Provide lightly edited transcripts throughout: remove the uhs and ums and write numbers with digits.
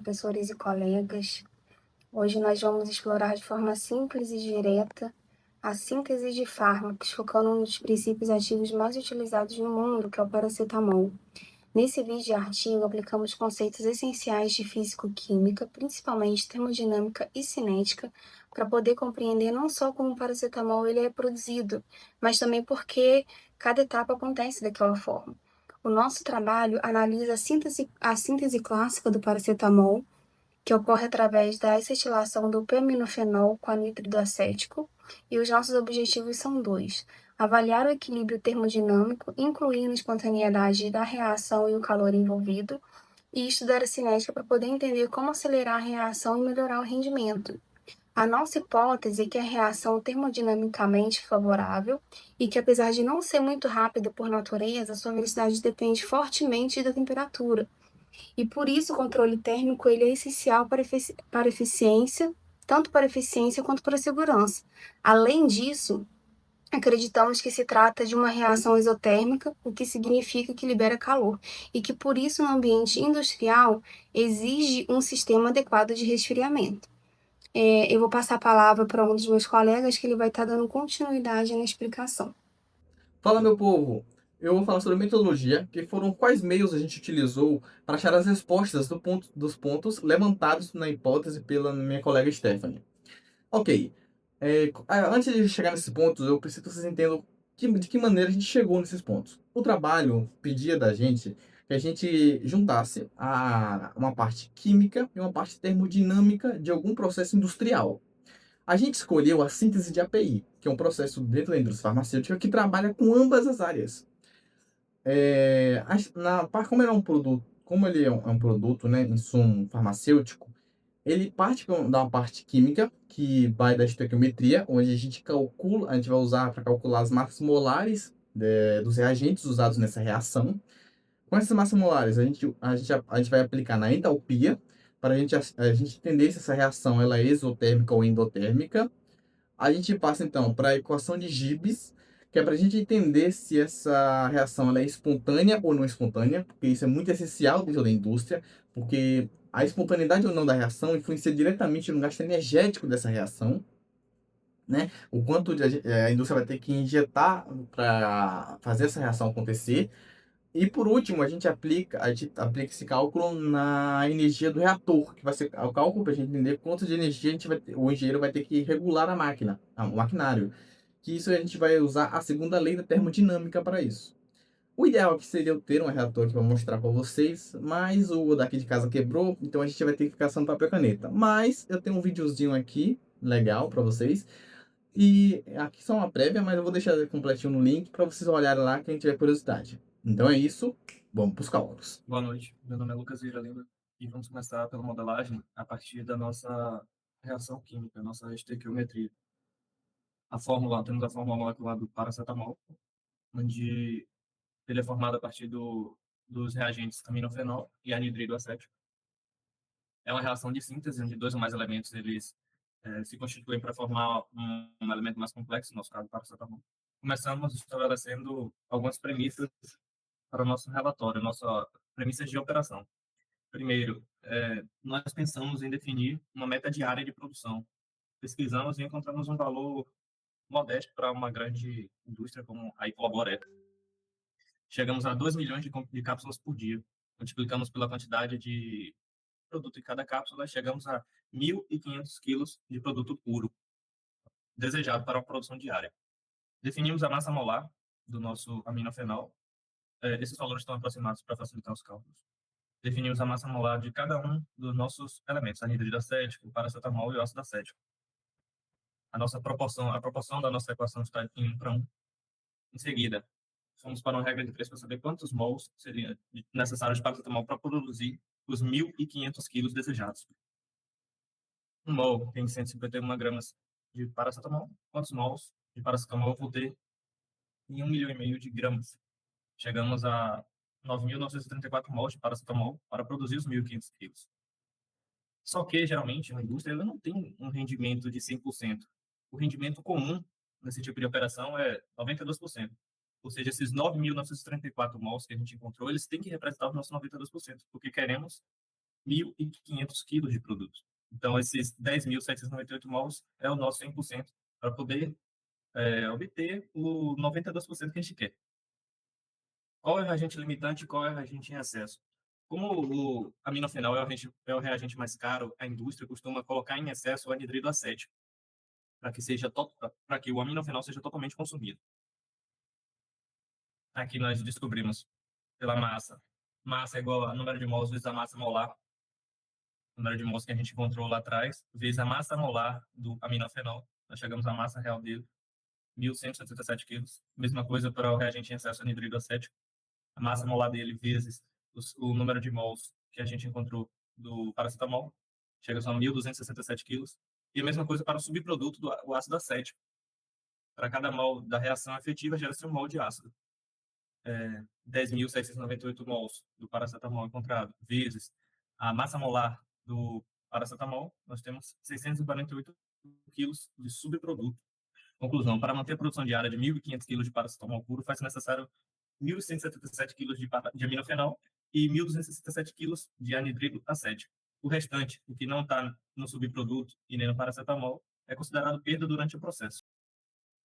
professores e colegas. Hoje nós vamos explorar de forma simples e direta a síntese de fármacos, focando um dos princípios ativos mais utilizados no mundo, que é o paracetamol. Nesse vídeo e artigo, aplicamos conceitos essenciais de físico-química, principalmente termodinâmica e cinética, para poder compreender não só como o paracetamol ele é produzido, mas também porque cada etapa acontece daquela forma. O nosso trabalho analisa a síntese clássica do paracetamol, que ocorre através da acetilação do p-aminofenol com anidrido acético, e os nossos objetivos são dois: avaliar o equilíbrio termodinâmico, incluindo a espontaneidade da reação e o calor envolvido, e estudar a cinética para poder entender como acelerar a reação e melhorar o rendimento. A nossa hipótese é que a reação é termodinamicamente favorável e que, apesar de não ser muito rápida por natureza, sua velocidade depende fortemente da temperatura. E por isso o controle térmico ele é essencial para eficiência, tanto para eficiência quanto para segurança. Além disso, acreditamos que se trata de uma reação exotérmica, o que significa que libera calor, e que por isso no ambiente industrial exige um sistema adequado de resfriamento. Eu vou passar a palavra para um dos meus colegas que ele vai estar dando continuidade na explicação. Fala, meu povo! Eu vou falar sobre metodologia, que foram quais meios a gente utilizou para achar as respostas dos pontos levantados na hipótese pela minha colega Stephanie. Ok, antes de chegar nesses pontos, eu preciso que vocês entendam de que maneira a gente chegou nesses pontos. O trabalho pedia da gente que a gente juntasse uma parte química e uma parte termodinâmica de algum processo industrial. A gente escolheu a síntese de API, que é um processo dentro da indústria farmacêutica que trabalha com ambas as áreas. Como ele é um produto, é um produto, né, insumo farmacêutico, ele parte da parte química, que vai da estequiometria, onde a gente vai usar para calcular as massas molares dos reagentes usados nessa reação. Com essas massas molares, a gente vai aplicar na entalpia, para a gente entender se essa reação ela é exotérmica ou endotérmica. A gente passa então para a equação de Gibbs, que é para a gente entender se essa reação ela é espontânea ou não espontânea, porque isso é muito essencial dentro da indústria, porque a espontaneidade ou não da reação influencia diretamente no gasto energético dessa reação, né? O quanto a indústria vai ter que injetar para fazer essa reação acontecer. E por último, a gente aplica esse cálculo na energia do reator, que vai ser o cálculo para a gente entender quanto de energia o engenheiro vai ter que regular a máquina, o maquinário. Que isso a gente vai usar a segunda lei da termodinâmica para isso. O ideal aqui seria eu ter um reator aqui para mostrar para vocês, mas o daqui de casa quebrou, então a gente vai ter que ficar só no papel e caneta. Mas eu tenho um videozinho aqui, legal para vocês. E aqui só uma prévia, mas eu vou deixar completinho no link para vocês olharem lá quem tiver curiosidade. Então é isso, vamos para os cálculos. Boa noite, meu nome é Lucas Vieira Lima e vamos começar pela modelagem a partir da nossa reação química, nossa estequiometria. Temos a fórmula molecular do paracetamol, onde ele é formado a partir dos reagentes aminofenol e anidrido acético. É uma reação de síntese, onde dois ou mais elementos eles se constituem para formar um elemento mais complexo, no nosso caso, o paracetamol. Começamos estabelecendo algumas premissas para o nosso relatório, nossas premissas de operação. Primeiro, nós pensamos em definir uma meta diária de produção. Pesquisamos e encontramos um valor modesto para uma grande indústria como a Icolaboré. Chegamos a 2 milhões de cápsulas por dia. Multiplicamos pela quantidade de produto em cada cápsula, chegamos a 1.500 quilos de produto puro, desejado para a produção diária. Definimos a massa molar do nosso aminofenol. Esses valores estão aproximados para facilitar os cálculos. Definimos a massa molar de cada um dos nossos elementos, anidrido acético, paracetamol e o ácido acético. A proporção da nossa equação está em 1 para 1. Em seguida, fomos para uma regra de 3 para saber quantos mols seriam necessários de paracetamol para produzir os 1.500 quilos desejados. Um mol tem 151 gramas de paracetamol. Quantos mols de paracetamol eu vou ter em 1,5 milhão de gramas? Chegamos a 9.934 mols de paracetamol para produzir os 1.500 quilos. Só que, geralmente, a indústria ela não tem um rendimento de 100%. O rendimento comum nesse tipo de operação é 92%. Ou seja, esses 9.934 mols que a gente encontrou, eles têm que representar os nossos 92%, porque queremos 1.500 quilos de produto. Então, esses 10.798 mols é o nosso 100% para poder obter o 92% que a gente quer. Qual é o reagente limitante e qual é o reagente em excesso? Como o aminofenol é o reagente mais caro, a indústria costuma colocar em excesso o anidrido acético, para que o aminofenol seja totalmente consumido. Aqui nós descobrimos pela massa. Massa é igual a número de mols vezes a massa molar. O número de mols que a gente encontrou lá atrás, vezes a massa molar do aminofenol. Nós chegamos à massa real dele, 1.177 quilos. Mesma coisa para o reagente em excesso anidrido acético. A massa molar dele vezes o número de mols que a gente encontrou do paracetamol, chega só a 1.267 quilos. E a mesma coisa para o subproduto do ácido acético. Para cada mol da reação efetiva, gera-se um mol de ácido. 10.698 mols do paracetamol encontrado, vezes a massa molar do paracetamol, nós temos 648 quilos de subproduto. Conclusão, para manter a produção diária de 1.500 quilos de paracetamol puro, faz necessário 1.177 quilos de aminofenol e 1.267 quilos de anidrido acético. O restante, o que não está no subproduto e nem no paracetamol, é considerado perda durante o processo.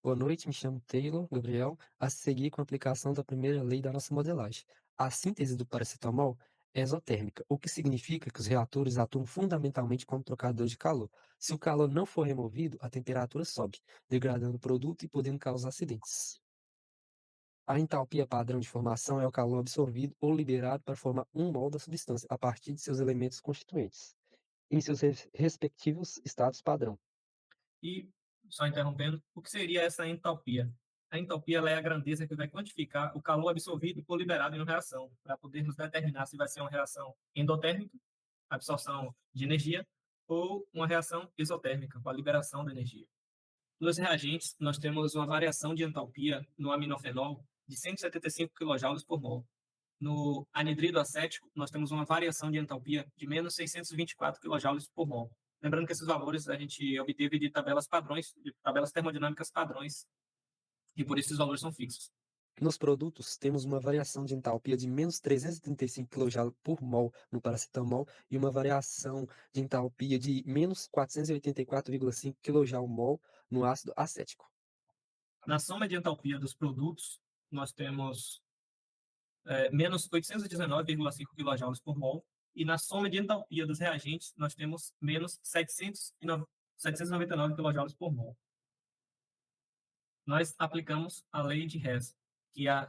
Boa noite, me chamo Taylor Gabriel, a seguir com a aplicação da primeira lei da nossa modelagem. A síntese do paracetamol é exotérmica, o que significa que os reatores atuam fundamentalmente como trocadores de calor. Se o calor não for removido, a temperatura sobe, degradando o produto e podendo causar acidentes. A entalpia padrão de formação é o calor absorvido ou liberado para formar um mol da substância a partir de seus elementos constituintes, em seus respectivos estados padrão. E, só interrompendo, o que seria essa entalpia? A entalpia ela é a grandeza que vai quantificar o calor absorvido ou liberado em uma reação, para podermos determinar se vai ser uma reação endotérmica, absorção de energia, ou uma reação exotérmica, com a liberação da energia. Nos reagentes, nós temos uma variação de entalpia no aminofenol de 175 kJ por mol. No anidrido acético, nós temos uma variação de entalpia de menos 624 kJ por mol. Lembrando que esses valores a gente obteve de tabelas padrões, de tabelas termodinâmicas padrões, e por isso esses valores são fixos. Nos produtos, temos uma variação de entalpia de menos 335 kJ por mol no paracetamol e uma variação de entalpia de menos 484,5 kJ/mol no ácido acético. Na soma de entalpia dos produtos, nós temos menos 819,5 kJ por mol, e na soma de entalpia dos reagentes, nós temos menos 799 kJ por mol. Nós aplicamos a lei de Hess,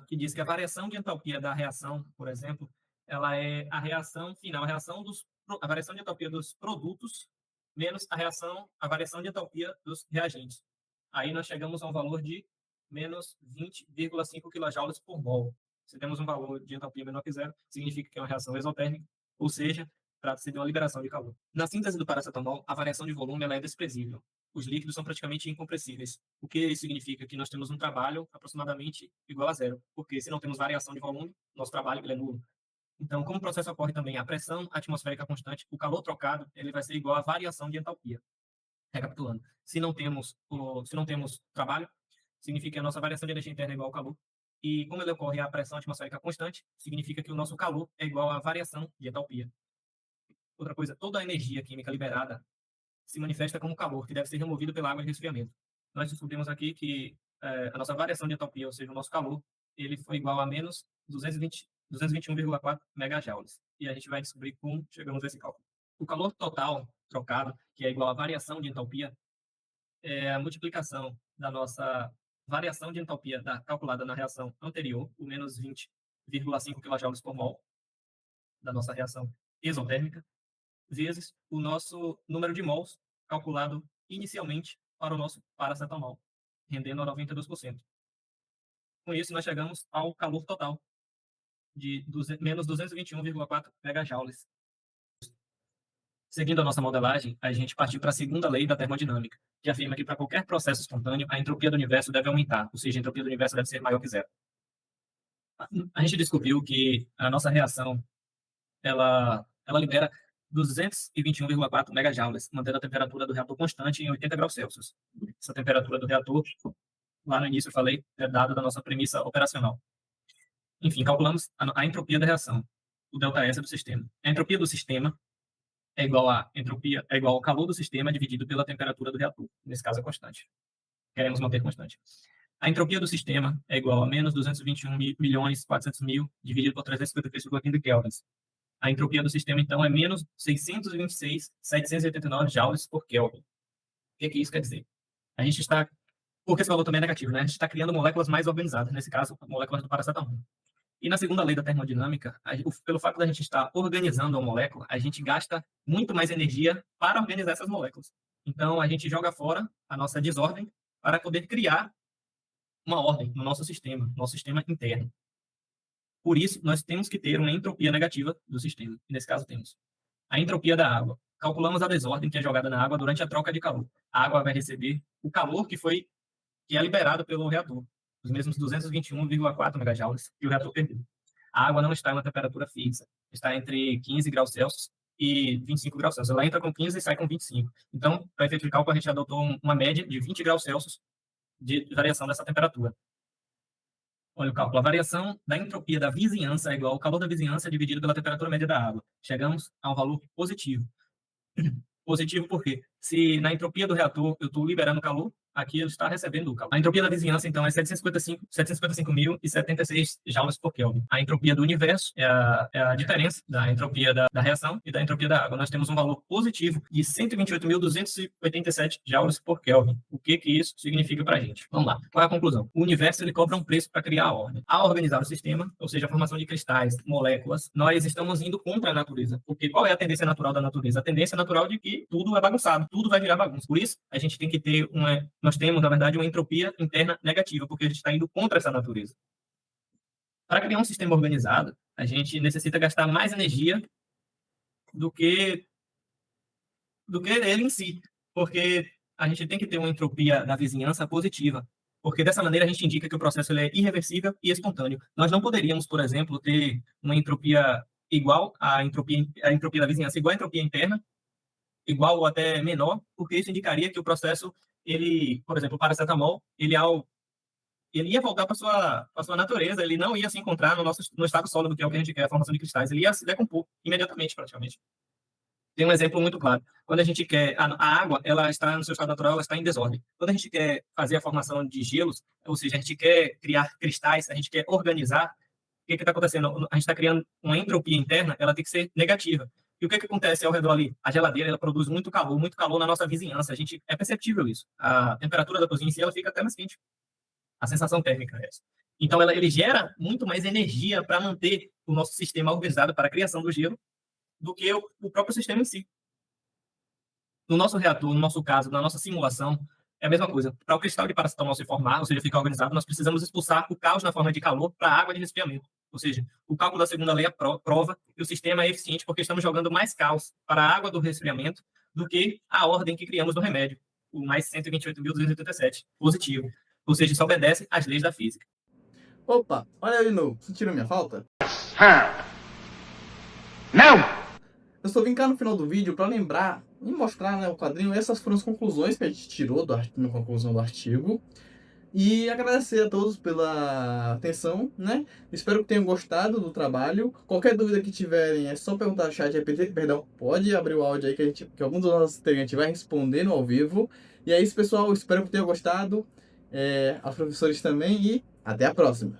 que diz que a variação de entalpia da reação, por exemplo, ela é a reação final, a variação de entalpia dos produtos menos a variação de entalpia dos reagentes. Aí nós chegamos a um valor de menos 20,5 kJ por mol. Se temos um valor de entalpia menor que zero, significa que é uma reação exotérmica, ou seja, trata-se de uma liberação de calor. Na síntese do paracetamol, a variação de volume ela é desprezível. Os líquidos são praticamente incompressíveis, o que significa que nós temos um trabalho aproximadamente igual a zero, porque se não temos variação de volume, nosso trabalho é nulo. Então, como o processo ocorre também a pressão atmosférica constante, o calor trocado ele vai ser igual à variação de entalpia. Recapitulando, se não temos trabalho, significa que a nossa variação de energia interna é igual ao calor. E como ele ocorre a pressão atmosférica constante, significa que o nosso calor é igual à variação de entalpia. Outra coisa, toda a energia química liberada se manifesta como calor, que deve ser removido pela água de resfriamento. Nós descobrimos aqui que a nossa variação de entalpia, ou seja, o nosso calor, ele foi igual a menos 221,4 megajoules. E a gente vai descobrir como chegamos a esse cálculo. O calor total trocado, que é igual à variação de entalpia, é a multiplicação da nossa variação de entalpia calculada na reação anterior, o menos 20,5 kJ por mol, da nossa reação exotérmica, vezes o nosso número de mols calculado inicialmente para o nosso paracetamol, rendendo a 92%. Com isso, nós chegamos ao calor total de menos 221,4 megajoules. Seguindo a nossa modelagem, a gente partiu para a segunda lei da termodinâmica, que afirma que para qualquer processo espontâneo, a entropia do universo deve aumentar, ou seja, a entropia do universo deve ser maior que zero. A gente descobriu que a nossa reação ela libera 221,4 megajoules, mantendo a temperatura do reator constante em 80 graus Celsius. Essa temperatura do reator, lá no início eu falei, é dada da nossa premissa operacional. Enfim, calculamos a entropia da reação, o ΔS do sistema. A entropia do sistema é igual a entropia, é igual ao calor do sistema dividido pela temperatura do reator. Nesse caso é constante. Queremos manter constante. A entropia do sistema é igual a menos 221.400.000 dividido por 353,15 kelvins. A entropia do sistema, então, é menos 626.789 joules por Kelvin. O que isso quer dizer? A gente está... Porque esse valor também é negativo, né? A gente está criando moléculas mais organizadas, nesse caso, moléculas do paracetamol. E na segunda lei da termodinâmica, pelo fato da gente estar organizando a molécula, a gente gasta muito mais energia para organizar essas moléculas. Então, a gente joga fora a nossa desordem para poder criar uma ordem no nosso sistema interno. Por isso, nós temos que ter uma entropia negativa do sistema. E nesse caso, temos a entropia da água. Calculamos a desordem que é jogada na água durante a troca de calor. A água vai receber o calor que é liberado pelo reator, os mesmos 221,4 megajoules que o reator perdeu. A água não está em uma temperatura fixa, está entre 15 graus Celsius e 25 graus Celsius. Ela entra com 15 e sai com 25. Então, para efeito de cálculo, a gente adotou uma média de 20 graus Celsius de variação dessa temperatura. Olha o cálculo. A variação da entropia da vizinhança é igual ao calor da vizinhança dividido pela temperatura média da água. Chegamos a um valor positivo. Positivo porque se na entropia do reator eu estou liberando calor, aqui ele está recebendo o calor. A entropia da vizinhança, então, é 755.076 joules por Kelvin. A entropia do universo é a diferença da entropia da reação e da entropia da água. Nós temos um valor positivo de 128.287 joules por Kelvin. O que isso significa para a gente? Vamos lá. Qual é a conclusão? O universo ele cobra um preço para criar a ordem. Ao organizar o sistema, ou seja, a formação de cristais, moléculas, nós estamos indo contra a natureza. Porque qual é a tendência natural da natureza? A tendência natural de que tudo é bagunçado, tudo vai virar bagunça. Por isso, a gente tem que ter nós temos, na verdade, uma entropia interna negativa, porque a gente está indo contra essa natureza. Para criar um sistema organizado, a gente necessita gastar mais energia do que ele em si, porque a gente tem que ter uma entropia da vizinhança positiva, porque dessa maneira a gente indica que o processo ele é irreversível e espontâneo. Nós não poderíamos, por exemplo, ter uma entropia igual à entropia da vizinhança, igual à entropia interna, igual ou até menor, porque isso indicaria que o processo, por exemplo, o paracetamol, ele ia voltar para sua natureza, ele não ia se encontrar no estado sólido, que é o que a gente quer, a formação de cristais, ele ia se decompor imediatamente, praticamente. Tem um exemplo muito claro. Quando a gente quer... A água, ela está no seu estado natural, ela está em desordem. Quando a gente quer fazer a formação de gelos, ou seja, a gente quer criar cristais, a gente quer organizar, o que está acontecendo? A gente está criando uma entropia interna, ela tem que ser negativa. E o que acontece ao redor ali? A geladeira, ela produz muito calor na nossa vizinhança. É perceptível isso. A temperatura da cozinha em si, ela fica até mais quente. A sensação térmica é essa. Então, ele gera muito mais energia para manter o nosso sistema organizado para a criação do gelo do que o próprio sistema em si. No nosso reator, no nosso caso, na nossa simulação, é a mesma coisa. Para o cristal de paracetamol se formar, ou seja, ficar organizado, nós precisamos expulsar o caos na forma de calor para a água de resfriamento. Ou seja, o cálculo da segunda lei prova que o sistema é eficiente porque estamos jogando mais caos para a água do resfriamento do que a ordem que criamos no remédio, o mais 128.287, positivo. Ou seja, isso obedece às leis da física. Opa, olha aí de novo. Sentiram minha falta? Não! Eu só vim cá no final do vídeo para lembrar e mostrar, né, o quadrinho. Essas foram as conclusões que a gente tirou na conclusão do artigo. E agradecer a todos pela atenção, né? Espero que tenham gostado do trabalho. Qualquer dúvida que tiverem, é só perguntar no chat GPT, perdão, pode abrir o áudio aí que algum dos nossos integrantes vai responder no ao vivo. E é isso, pessoal. Espero que tenham gostado. Aos professores também e até a próxima.